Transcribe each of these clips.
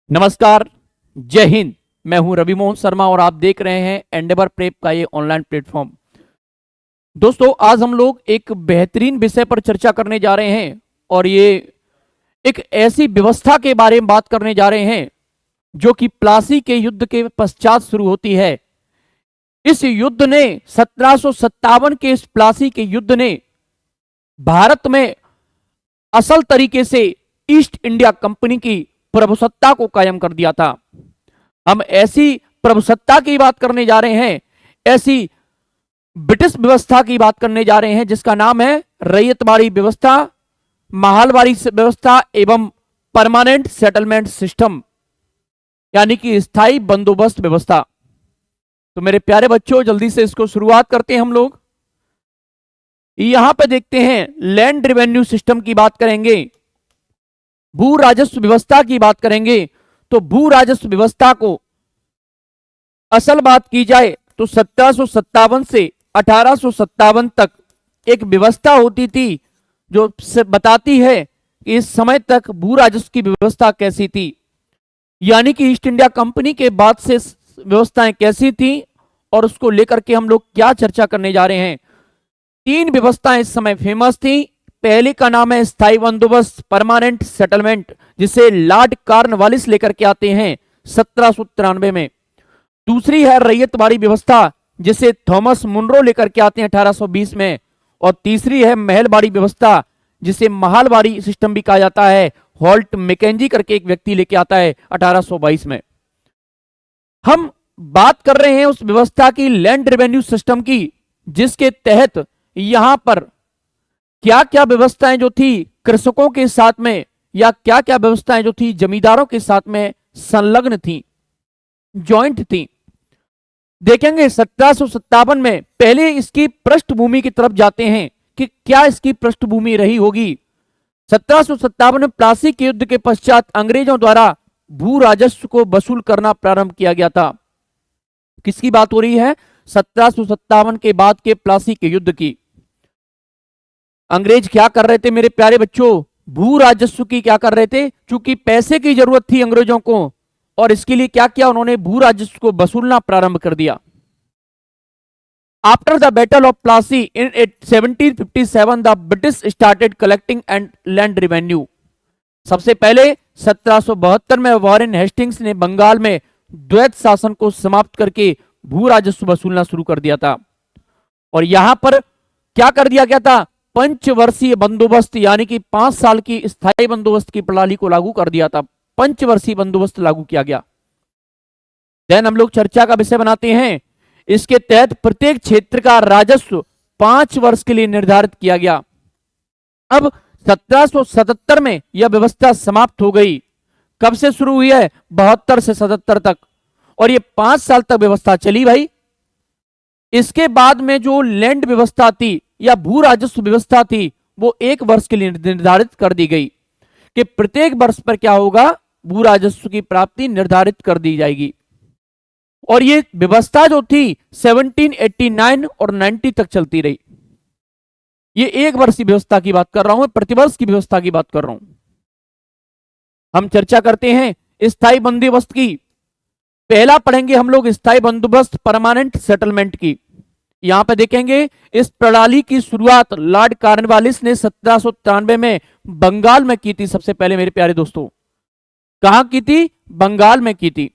नमस्कार, जय हिंद। मैं हूं रवि मोहन शर्मा और आप देख रहे हैं एंडेवर प्रेप का ये ऑनलाइन प्लेटफॉर्म। दोस्तों, आज हम लोग एक बेहतरीन विषय पर चर्चा करने जा रहे हैं और ये एक ऐसी व्यवस्था के बारे में बात करने जा रहे हैं जो कि प्लासी के युद्ध के पश्चात शुरू होती है। इस युद्ध ने 1757 के इस प्लासी के युद्ध ने भारत में असल तरीके से ईस्ट इंडिया कंपनी की प्रभुसत्ता को कायम कर दिया था। हम ऐसी प्रभुसत्ता की बात करने जा रहे हैं, ऐसी ब्रिटिश व्यवस्था की बात करने जा रहे हैं जिसका नाम है रैयतवाड़ी व्यवस्था, महालवाड़ी व्यवस्था एवं परमानेंट सेटलमेंट सिस्टम, यानी कि स्थायी बंदोबस्त व्यवस्था। तो मेरे प्यारे बच्चों, जल्दी से इसको शुरुआत करते हैं हम लोग। यहां पे देखते हैं लैंड रेवेन्यू सिस्टम की बात करेंगे, भू राजस्व व्यवस्था की बात करेंगे। तो भू राजस्व व्यवस्था को असल बात की जाए तो 1757 से 1857 तक एक व्यवस्था होती थी जो बताती है कि इस समय तक भू राजस्व की व्यवस्था कैसी थी, यानी कि ईस्ट इंडिया कंपनी के बाद से व्यवस्थाएं कैसी थी और उसको लेकर के हम लोग क्या चर्चा करने जा रहे हैं। तीन व्यवस्थाएं इस समय फेमस थी। पहले का नाम है स्थायी बंदोबस्त, परमानेंट सेटलमेंट, जिसे लॉर्ड कॉर्नवालिस लेकर के आते हैं 1793 में। दूसरी है रैयतवाड़ी व्यवस्था, जिसे थॉमस मुनरो लेकर के आते हैं 1820 में। और तीसरी है महलवाड़ी व्यवस्था, जिसे महालवाड़ी सिस्टम भी कहा जाता है, हॉल्ट मैकेंजी करके एक व्यक्ति लेके आता है 1822 में। हम बात कर रहे हैं उस व्यवस्था की, लैंड रेवेन्यू सिस्टम की, जिसके तहत यहां पर क्या क्या व्यवस्थाएं जो थी कृषकों के साथ में, या क्या क्या व्यवस्थाएं जो थी जमींदारों के साथ में संलग्न थी, जॉइंट थी। देखेंगे 1757 में। पहले इसकी पृष्ठभूमि की तरफ जाते हैं कि क्या इसकी पृष्ठभूमि रही होगी। 1757 में प्लासी के युद्ध के पश्चात अंग्रेजों द्वारा भू राजस्व को वसूल करना प्रारंभ किया गया था। किसकी बात हो रही है? 1757 के बाद के प्लासी के युद्ध की। अंग्रेज क्या कर रहे थे मेरे प्यारे बच्चों? भू राजस्व की क्या कर रहे थे? चूंकि पैसे की जरूरत थी अंग्रेजों को, और इसके लिए क्या किया उन्होंने? भू राजस्व को वसूलना प्रारंभ कर दिया। After the battle of Plassey in 1757 the British started collecting and land revenue. सबसे पहले 1772 में वॉरेन हेस्टिंग्स ने बंगाल में द्वैत शासन को समाप्त करके भू राजस्व वसूलना शुरू कर दिया था। और यहां पर क्या कर दिया गया था? पंचवर्षीय बंदोबस्त, यानी कि 5 साल की स्थायी बंदोबस्त की प्रणाली को लागू कर दिया था। पंचवर्षीय बंदोबस्त लागू किया गया। देन हम लोग चर्चा का विषय बनाते हैं। इसके तहत प्रत्येक क्षेत्र का राजस्व 5 वर्ष के लिए निर्धारित किया गया। अब 1777 में यह व्यवस्था समाप्त हो गई। कब से शुरू हुई है? 72 से 77 तक, और ये 5 साल तक व्यवस्था चली भाई। इसके बाद में जो लैंड व्यवस्था थी या भू राजस्व व्यवस्था थी, वो 1 वर्ष के लिए निर्धारित कर दी गई कि प्रत्येक वर्ष पर क्या होगा? भू राजस्व की प्राप्ति निर्धारित कर दी जाएगी। और ये व्यवस्था जो थी 1789 और 90 तक चलती रही। ये 1 वर्ष की व्यवस्था की बात कर रहा हूं, प्रतिवर्ष की व्यवस्था की बात कर रहा हूं। हम चर्चा करते हैं स्थायी बंदोबस्त की। पहला पढ़ेंगे हम लोग स्थायी बंदोबस्त, परमानेंट सेटलमेंट की। यहां पे देखेंगे इस प्रणाली की शुरुआत लॉर्ड कॉर्नवालिस ने 1793 में बंगाल में की थी। सबसे पहले मेरे प्यारे दोस्तों, कहां की थी? बंगाल में की थी।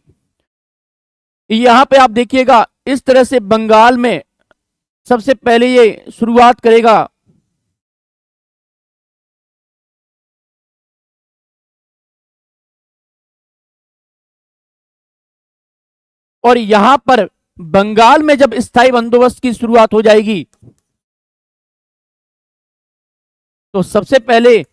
यहां पे आप देखिएगा इस तरह से बंगाल में सबसे पहले ये शुरुआत करेगा। और यहां पर बंगाल में जब स्थायी बंदोबस्त की शुरुआत हो जाएगी तो सबसे पहले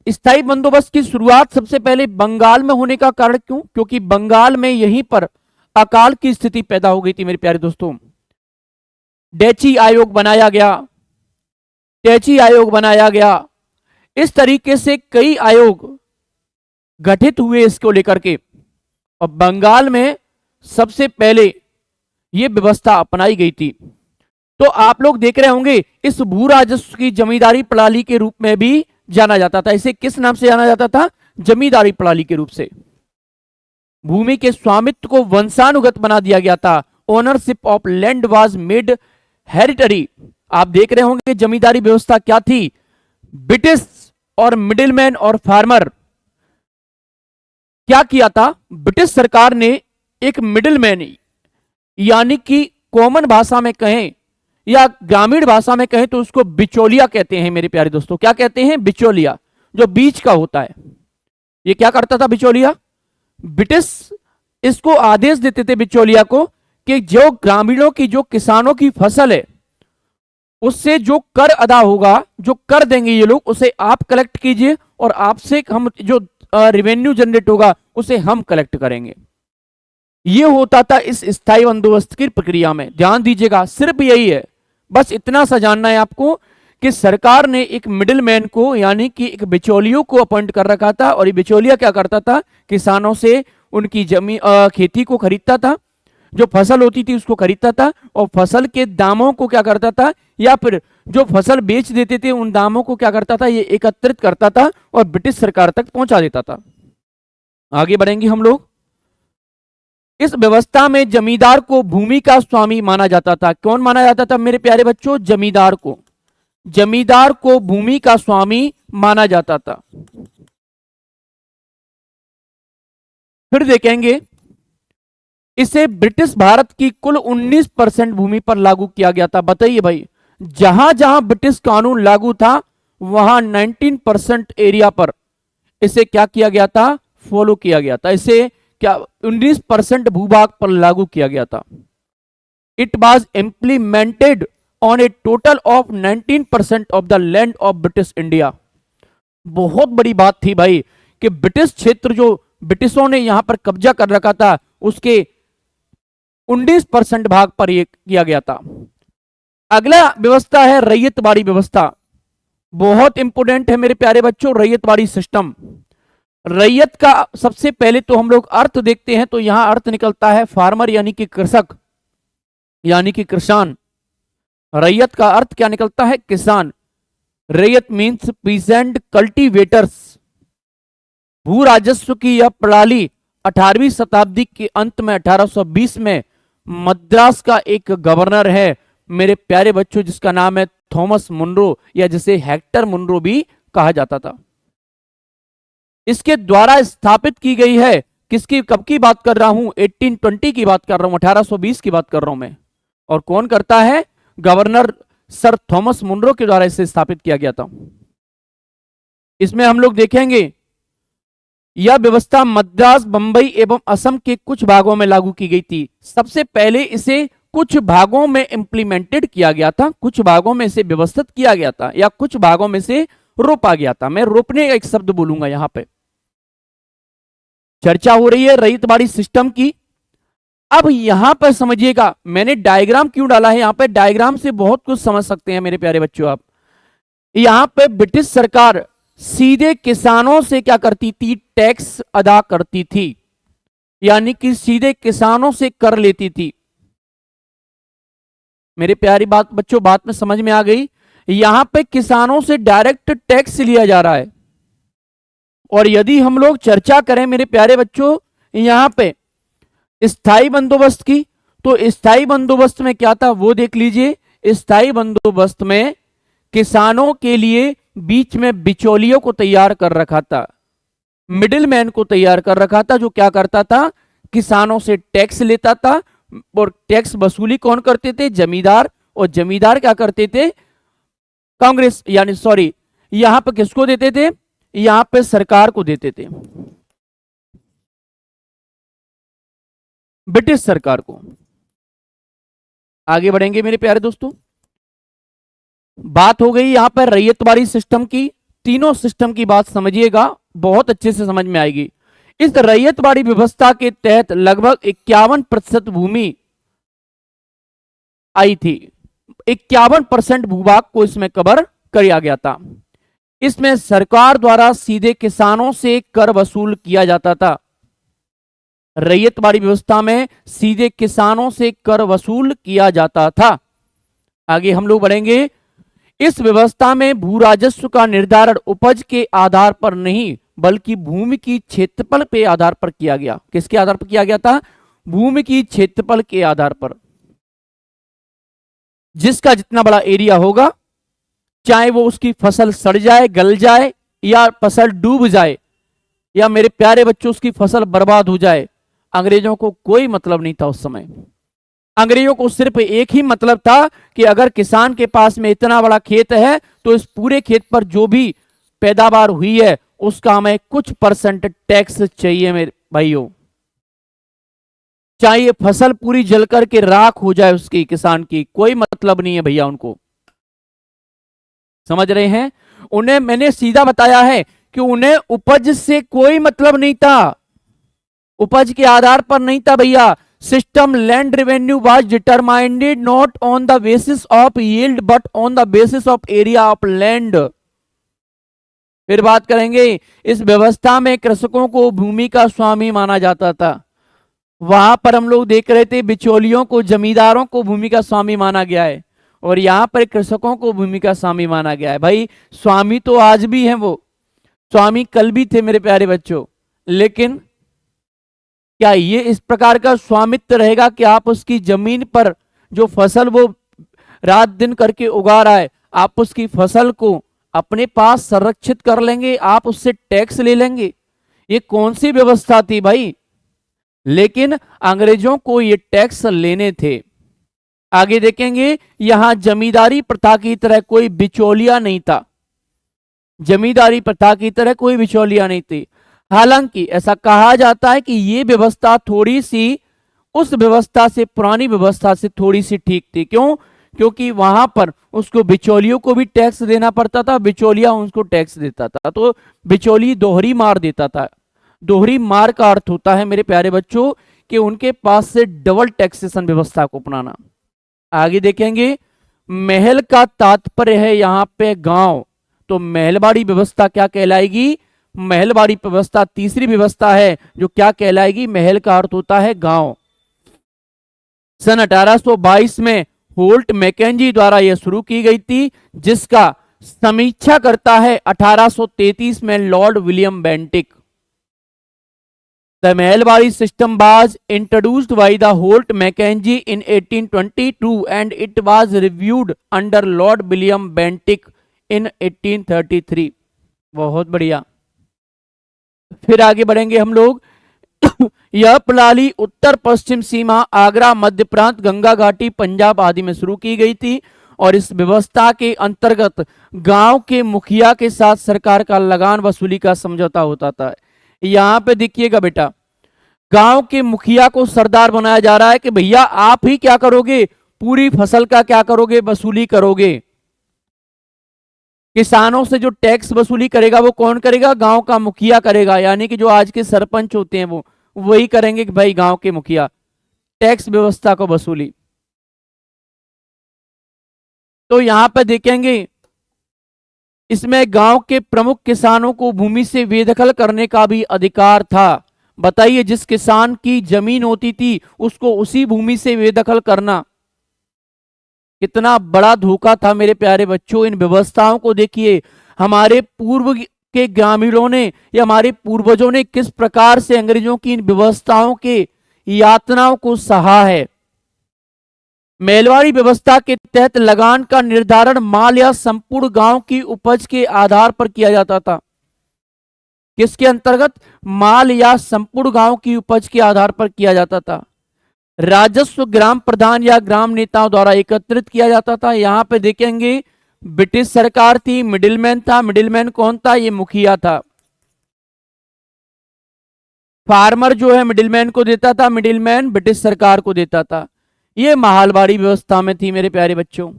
स्थायी बंदोबस्त की शुरुआत सबसे पहले बंगाल में होने का कारण क्यों? क्योंकि बंगाल में यहीं पर अकाल की स्थिति पैदा हो गई थी मेरे प्यारे दोस्तों। डेची आयोग बनाया गया, टेची आयोग बनाया गया। इस तरीके से कई आयोग गठित हुए इसको लेकर के, और बंगाल में सबसे पहले यह व्यवस्था अपनाई गई थी। तो आप लोग देख रहे होंगे इस भू राजस्व की जमींदारी प्रणाली के रूप में भी जाना जाता था। इसे किस नाम से जाना जाता था? जमींदारी प्रणाली के रूप से। भूमि के स्वामित्व को वंशानुगत बना दिया गया था। Ownership of land was made hereditary. आप देख रहे होंगे जमींदारी व्यवस्था क्या थी। ब्रिटिश और मिडिलमैन और फार्मर क्या किया था, ब्रिटिश सरकार ने एक मिडिलमैन यानी कि कॉमन भाषा में कहें या ग्रामीण भाषा में कहें तो उसको बिचौलिया कहते हैं मेरे प्यारे दोस्तों। क्या कहते हैं? बिचौलिया, जो बीच का होता है। ये क्या करता था बिचौलिया? ब्रिटिश इसको आदेश देते थे बिचौलिया को कि जो ग्रामीणों की, जो किसानों की फसल है उससे जो कर अदा होगा, जो कर देंगे ये लोग, उसे आप कलेक्ट कीजिए और आपसे हम जो रेवेन्यू जनरेट होगा उसे हम कलेक्ट करेंगे। ये होता था इस स्थायी बंदोबस्त की प्रक्रिया में। ध्यान दीजिएगा, सिर्फ यही है, बस इतना सा जानना है आपको कि सरकार ने एक मिडिलमैन को यानी कि एक बिचौलियों को अपॉइंट कर रखा था और ये बिचौलिया क्या करता था, किसानों से उनकी जमीन खेती को खरीदता था, जो फसल होती थी उसको खरीदता था और फसल के दामों को क्या करता था, या फिर जो फसल बेच देते थे उन दामों को क्या करता था, ये एकत्रित करता था और ब्रिटिश सरकार तक पहुंचा देता था। आगे बढ़ेंगे हम लोग। इस व्यवस्था में जमींदार को भूमि का स्वामी माना जाता था। कौन माना जाता था मेरे प्यारे बच्चों? जमींदार को। जमींदार को भूमि का स्वामी माना जाता था। फिर देखेंगे इसे ब्रिटिश भारत की कुल 19% भूमि पर लागू किया गया था। बताइए भाई, जहां जहां ब्रिटिश कानून लागू था वहां 19% एरिया पर इसे क्या किया गया था? फॉलो किया गया था। इसे क्या 19% भूभाग पर लागू किया गया था। It was implemented on A total of 19% of the land of British India. बहुत बड़ी बात थी भाई कि ब्रिटिश क्षेत्र जो ब्रिटिशों ने यहां पर कब्जा कर रखा था उसके 19% भाग पर यह किया गया था। अगला व्यवस्था है रैयतवाड़ी व्यवस्था। बहुत इंपोर्टेंट है मेरे प्यारे बच्चों रैयतवाड़ी सिस्टम। रैयत का सबसे पहले तो हम लोग अर्थ देखते हैं तो यहां अर्थ निकलता है फार्मर यानी कि कृषक यानी कि किसान। रैयत का अर्थ क्या निकलता है? किसान। रैयत मीन्स पीसेंट कल्टीवेटर्स। भू राजस्व की यह प्रणाली 18वीं शताब्दी के अंत में 1820 में मद्रास का एक गवर्नर है मेरे प्यारे बच्चों जिसका नाम है थॉमस मुनरो या जिसे हेक्टर मुनरो भी कहा जाता था। इसके द्वारा स्थापित की गई है। किसकी, कब की बात कर रहा हूं? 1820 की बात कर रहा हूं, 1820 की बात कर रहा हूं मैं। और कौन करता है? गवर्नर सर थॉमस मुनरो के द्वारा इसे स्थापित किया गया था। इसमें हम लोग देखेंगे यह व्यवस्था मद्रास, बंबई एवं असम के कुछ भागों में लागू की गई थी। सबसे पहले इसे कुछ भागों में इंप्लीमेंटेड किया गया था, कुछ भागों में इसे व्यवस्थित किया गया था या कुछ भागों में से रोपा गया था। मैं रोपने का एक शब्द बोलूंगा यहां पे। चर्चा हो रही है रैयतवाड़ी सिस्टम की। अब यहां पर समझिएगा, मैंने डायग्राम क्यों डाला है यहां पे, डायग्राम से बहुत कुछ समझ सकते हैं मेरे प्यारे बच्चों आप। यहां पे ब्रिटिश सरकार सीधे किसानों से क्या करती थी? टैक्स अदा करती थी, यानी कि सीधे किसानों से कर लेती थी। मेरे प्यारी बात बच्चों, बात में समझ में आ गई। यहां पे किसानों से डायरेक्ट टैक्स लिया जा रहा है। और यदि हम लोग चर्चा करें मेरे प्यारे बच्चों यहां पे स्थायी बंदोबस्त की, तो स्थायी बंदोबस्त में क्या था वो देख लीजिए। स्थायी बंदोबस्त में किसानों के लिए बीच में बिचौलियों को तैयार कर रखा था, मिडिलमैन को तैयार कर रखा था, जो क्या करता था? किसानों से टैक्स लेता था। और टैक्स वसूली कौन करते थे? जमींदार। और जमींदार क्या करते थे? कांग्रेस यानी सॉरी, यहां पर किसको देते थे? यहां पे सरकार को देते थे, ब्रिटिश सरकार को। आगे बढ़ेंगे मेरे प्यारे दोस्तों। बात हो गई यहां पर रैयतवाड़ी सिस्टम की। तीनों सिस्टम की बात समझिएगा, बहुत अच्छे से समझ में आएगी। इस रैयतवाड़ी व्यवस्था के तहत लगभग 51% भूमि आई थी। 51% भूभाग को इसमें कवर किया गया था। इसमें सरकार द्वारा सीधे किसानों से कर वसूल किया जाता था। रैयतवाड़ी व्यवस्था में सीधे किसानों से कर वसूल किया जाता था। आगे हम लोग बढ़ेंगे। इस व्यवस्था में भू राजस्व का निर्धारण उपज के आधार पर नहीं बल्कि भूमि की क्षेत्रफल पे आधार पर किया गया। किसके आधार पर किया गया था? भूमि की क्षेत्रफल के आधार पर। जिसका जितना बड़ा एरिया होगा, चाहे वो उसकी फसल सड़ जाए, गल जाए, या फसल डूब जाए, या मेरे प्यारे बच्चों उसकी फसल बर्बाद हो जाए, अंग्रेजों को कोई मतलब नहीं था उस समय। अंग्रेजों को सिर्फ एक ही मतलब था कि अगर किसान के पास में इतना बड़ा खेत है तो इस पूरे खेत पर जो भी पैदावार हुई है उसका हमें कुछ परसेंट टैक्स चाहिए मेरे भाइयों। चाहे फसल पूरी जल करके राख हो जाए उसकी, किसान की कोई मतलब नहीं है भैया उनको। समझ रहे हैं? उन्हें मैंने सीधा बताया है कि उन्हें उपज से कोई मतलब नहीं था, उपज के आधार पर नहीं था भैया। System land revenue was determined not on the basis of yield but on the basis of area of land. फिर बात करेंगे, इस व्यवस्था में कृषकों को भूमि का स्वामी माना जाता था। वहां पर हम लोग देख रहे थे बिचौलियों को, जमींदारों को भूमि का स्वामी माना गया है, और यहां पर कृषकों को भूमि का स्वामी माना गया है। भाई स्वामी तो आज भी हैं, वो स्वामी कल भी थे मेरे प्यारे बच्चों, लेकिन क्या ये इस प्रकार का स्वामित्व रहेगा कि आप उसकी जमीन पर जो फसल वो रात दिन करके उगा रहा है, आप उसकी फसल को अपने पास संरक्षित कर लेंगे, आप उससे टैक्स ले लेंगे? ये कौन सी व्यवस्था थी भाई? लेकिन अंग्रेजों को ये टैक्स लेने थे। आगे देखेंगे, यहां जमींदारी प्रथा की तरह कोई बिचौलिया नहीं था। जमींदारी प्रथा की तरह कोई बिचौलिया नहीं थी। हालांकि ऐसा कहा जाता है कि ये व्यवस्था थोड़ी सी उस व्यवस्था से, पुरानी व्यवस्था से थोड़ी सी ठीक थी। क्यों? क्योंकि वहां पर उसको बिचौलियों को भी टैक्स देना पड़ता था, बिचौलिया उसको टैक्स देता था, तो बिचौली दोहरी मार देता था। दोहरी मार का अर्थ होता है मेरे प्यारे बच्चों कि उनके पास से डबल टैक्सेशन व्यवस्था को अपनाना। आगे देखेंगे, महल का तात्पर्य है यहां पे गांव, तो महलबाड़ी व्यवस्था क्या कहलाएगी? महलबाड़ी व्यवस्था तीसरी व्यवस्था है जो क्या कहलाएगी? महल का अर्थ होता है गांव। सन 1822 में होल्ट मैकेंजी द्वारा यह शुरू की गई थी, जिसका समीक्षा करता है 1833 में Lord William Bentinck. The Mailbari system was introduced by the Holt Mackenzie in 1822 and it was reviewed under Lord William Bentinck in 1833। बहुत बढ़िया। फिर आगे बढ़ेंगे हम लोग। यह प्रणाली उत्तर पश्चिम सीमा आगरा, मध्य प्रांत, गंगा घाटी, पंजाब आदि में शुरू की गई थी, और इस व्यवस्था के अंतर्गत गांव के मुखिया के साथ सरकार का लगान वसूली का समझौता होता था। यहां पे देखिएगा बेटा, गांव के मुखिया को सरदार बनाया जा रहा है कि भैया आप ही क्या करोगे, पूरी फसल का क्या करोगे, वसूली करोगे। किसानों से जो टैक्स वसूली करेगा वो कौन करेगा? गांव का मुखिया करेगा, यानी कि जो आज के सरपंच होते हैं वो वही करेंगे कि भाई गांव के मुखिया टैक्स व्यवस्था को वसूली। तो यहां पर देखेंगे, इसमें गांव के प्रमुख किसानों को भूमि से बेदखल करने का भी अधिकार था। बताइए, जिस किसान की जमीन होती थी उसको उसी भूमि से बेदखल करना कितना बड़ा धोखा था मेरे प्यारे बच्चों। इन व्यवस्थाओं को देखिए, हमारे पूर्व के ग्रामीणों ने या हमारे पूर्वजों ने किस प्रकार से अंग्रेजों की इन व्यवस्थाओं के यातनाओं को सहा है। मेलवाड़ी व्यवस्था के तहत लगान का निर्धारण माल या संपूर्ण गांव की उपज के आधार पर किया जाता था। किसके अंतर्गत? माल या संपूर्ण गांव की उपज के आधार पर किया जाता था। राजस्व ग्राम प्रधान या ग्राम नेताओं द्वारा एकत्रित किया जाता था। यहां पे देखेंगे ब्रिटिश सरकार थी, मिडिलमैन था। मिडिलमैन कौन था? ये मुखिया था। फार्मर जो है मिडिलमैन को देता था, मिडिलमैन ब्रिटिश सरकार को देता था। ये महलबाड़ी व्यवस्था में थी मेरे प्यारे बच्चों।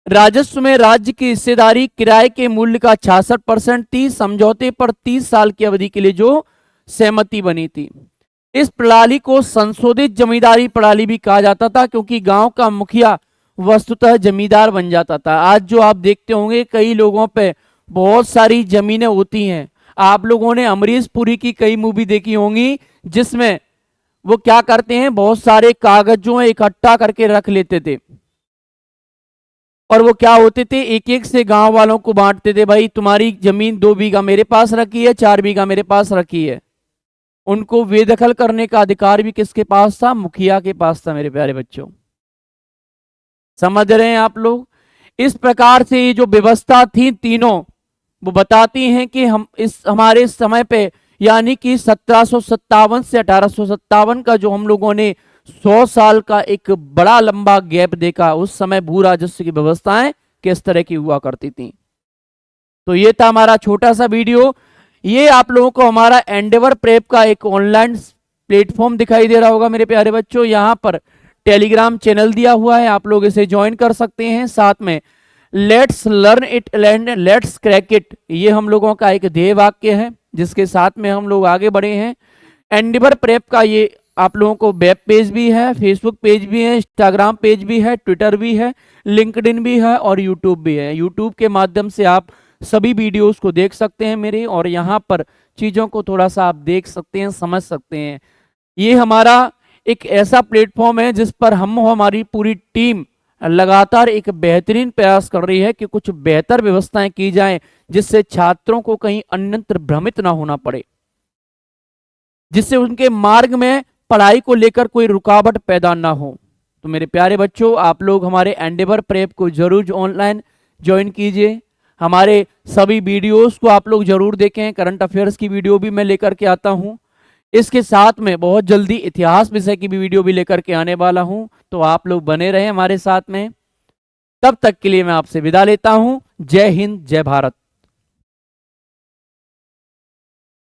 राजस्व में राज्य की हिस्सेदारी किराए के मूल्य का 66% थी, समझौते पर 30 साल की अवधि के लिए जो सहमति बनी थी। इस प्रणाली को संशोधित जमींदारी प्रणाली भी कहा जाता था, क्योंकि गांव का मुखिया वस्तुतः जमींदार बन जाता था। आज जो आप देखते होंगे कई लोगों पे बहुत सारी जमीनें होती हैं। आप लोगों ने अमरीश पुरी की कई मूवी देखी होंगी जिसमें वो क्या करते हैं, बहुत सारे कागजों इकट्ठा करके रख लेते थे और वो क्या होते थे, एक एक से गांव वालों को बांटते थे, भाई तुम्हारी जमीन 2 बीघा मेरे पास रखी है, 4 बीघा मेरे पास रखी है। उनको बेदखल करने का अधिकार भी किसके पास था, मुखिया के पास था मेरे प्यारे बच्चों। समझ रहे हैं आप लोग। इस प्रकार से ये जो व्यवस्था थी तीनों, वो बताती हैं कि हम इस हमारे समय पे यानी कि 1757 से 1857 का जो हम लोगों ने 100 साल का एक बड़ा लंबा गैप देखा, उस समय भू राजस्व की व्यवस्थाएं किस तरह की हुआ करती थी। तो ये था हमारा छोटा सा वीडियो। ये आप लोगों को हमारा एंडेवर प्रेप का एक ऑनलाइन प्लेटफॉर्म दिखाई दे रहा होगा मेरे प्यारे बच्चों। यहाँ पर टेलीग्राम चैनल दिया हुआ है, आप लोग इसे ज्वाइन कर सकते हैं। साथ में let's learn it and let's crack it, ये हम लोगों का एक ध्येय वाक्य है जिसके साथ में हम लोग आगे बढ़े हैं। एंडेवर प्रेप का ये आप लोगों को वेब पेज भी है, फेसबुक पेज भी है, इंस्टाग्राम पेज भी है, ट्विटर भी है, लिंक्डइन भी है और यूट्यूब भी है। यूट्यूब के माध्यम से आप सभी वीडियोस को देख सकते हैं मेरे, और यहाँ पर चीज़ों को थोड़ा सा आप देख सकते हैं, समझ सकते हैं। ये हमारा एक ऐसा प्लेटफॉर्म है जिस पर हम हमारी पूरी टीम लगातार एक बेहतरीन प्रयास कर रही है कि कुछ बेहतर व्यवस्थाएं की जाएं, जिससे छात्रों को कहीं अन्यत्र भ्रमित ना होना पड़े, जिससे उनके मार्ग में पढ़ाई को लेकर कोई रुकावट पैदा ना हो। तो मेरे प्यारे बच्चों, आप लोग हमारे एंडेवर प्रेप को जरूर ऑनलाइन ज्वाइन कीजिए। हमारे सभी वीडियोस को आप लोग जरूर देखें। करंट अफेयर्स की वीडियो भी मैं लेकर के आता हूं। इसके साथ में बहुत जल्दी इतिहास विषय की भी वीडियो भी लेकर के आने वाला हूं, तो आप लोग बने रहें हमारे साथ में। तब तक के लिए मैं आपसे विदा लेता हूं। जय हिंद, जय भारत।